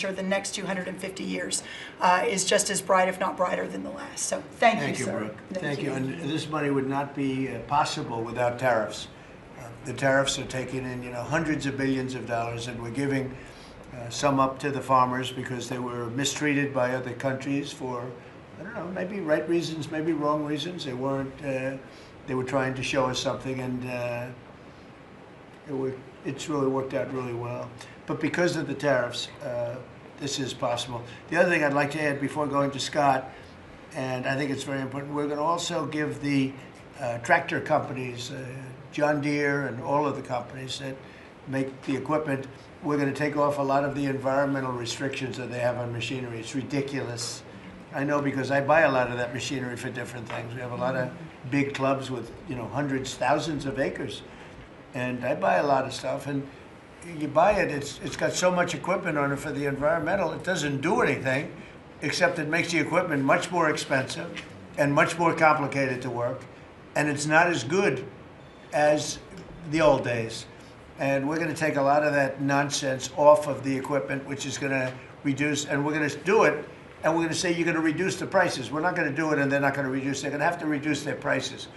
sure the next 250 years is just as bright, if not brighter, than the last. So thank you, sir. Brooke. Thank you. And this money would not be possible without tariffs. The tariffs are taking in, hundreds of billions of dollars, and we're giving some up to the farmers because they were mistreated by other countries for, I don't know, maybe right reasons, maybe wrong reasons. They weren't. They were trying to show us something, and it's really worked out really well. But because of the tariffs, this is possible. The other thing I'd like to add before going to Scott, and I think it's very important, we're going to also give the tractor companies, John Deere and all of the companies that make the equipment, we're going to take off a lot of the environmental restrictions that they have on machinery. It's ridiculous. I know because I buy a lot of that machinery for different things. We have a lot of big clubs with, hundreds, thousands of acres. And I buy a lot of stuff, and you buy it, it's got so much equipment on it for the environmental, it doesn't do anything, except it makes the equipment much more expensive and much more complicated to work, and it's not as good as the old days. And we're going to take a lot of that nonsense off of the equipment, which is going to reduce, and we're going to do it, and we're going to say you're going to reduce the prices. We're not going to do it and they're not going to reduce. They're going to have to reduce their prices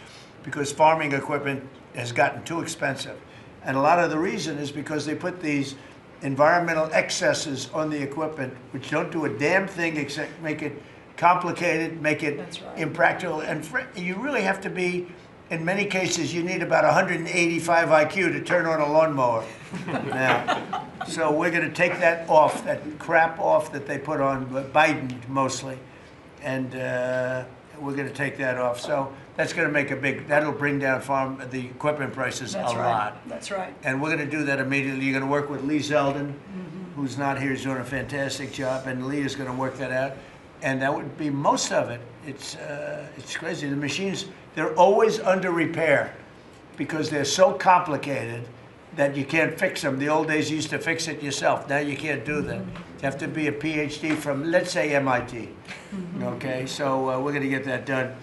because farming equipment has gotten too expensive. And a lot of the reason is because they put these environmental excesses on the equipment, which don't do a damn thing except make it complicated, make it impractical. And you really have to be, in many cases, you need about 185 IQ to turn on a lawnmower now. So we're going to take that off, that crap off that they put on Biden mostly. And we're going to take that off. So that's going to make that'll bring down the equipment prices a lot. That's right. And we're going to do that immediately. You're going to work with Lee Zeldin, who's not here, he's doing a fantastic job, and Lee is going to work that out. And that would be most of it. It's crazy. The machines, they're always under repair because they're so complicated that you can't fix them. The old days you used to fix it yourself. Now you can't do that. You have to be a PhD from, let's say, MIT. Okay, so we're going to get that done.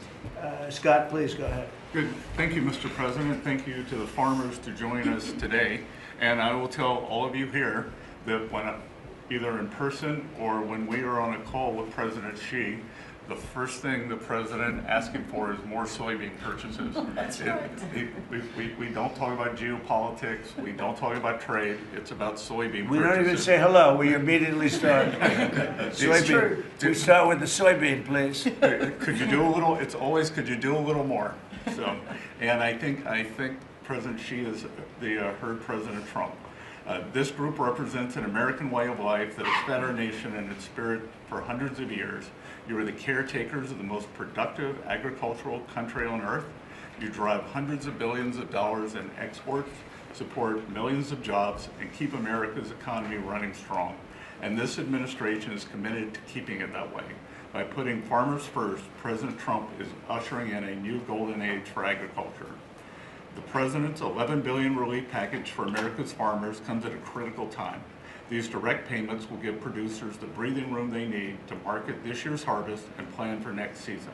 Scott, please go ahead. Good. Thank you, Mr. President. Thank you to the farmers to join us today. And I will tell all of you here that when either in person or when we are on a call with President Xi, the first thing the president asking for is more soybean purchases. That's right. We don't talk about geopolitics. We don't talk about trade. It's about soybean purchases. We don't even say hello. We immediately start. Soybean. We start with the soybean, please. Could you do a little? It's always could you do a little more? So, and I think President Xi has heard President Trump. This group represents an American way of life that has fed our nation in its spirit for hundreds of years. You are the caretakers of the most productive agricultural country on earth. You drive hundreds of billions of dollars in exports, support millions of jobs, and keep America's economy running strong. And this administration is committed to keeping it that way. By putting farmers first, President Trump is ushering in a new golden age for agriculture. The President's $11 billion relief package for America's farmers comes at a critical time. These direct payments will give producers the breathing room they need to market this year's harvest and plan for next season.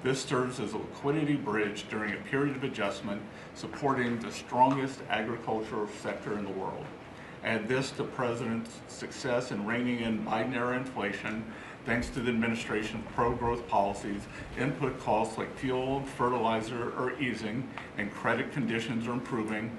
This serves as a liquidity bridge during a period of adjustment, supporting the strongest agricultural sector in the world. Add this to President's success in reining in Biden-era inflation, thanks to the administration's pro-growth policies, input costs like fuel and fertilizer are easing, and credit conditions are improving,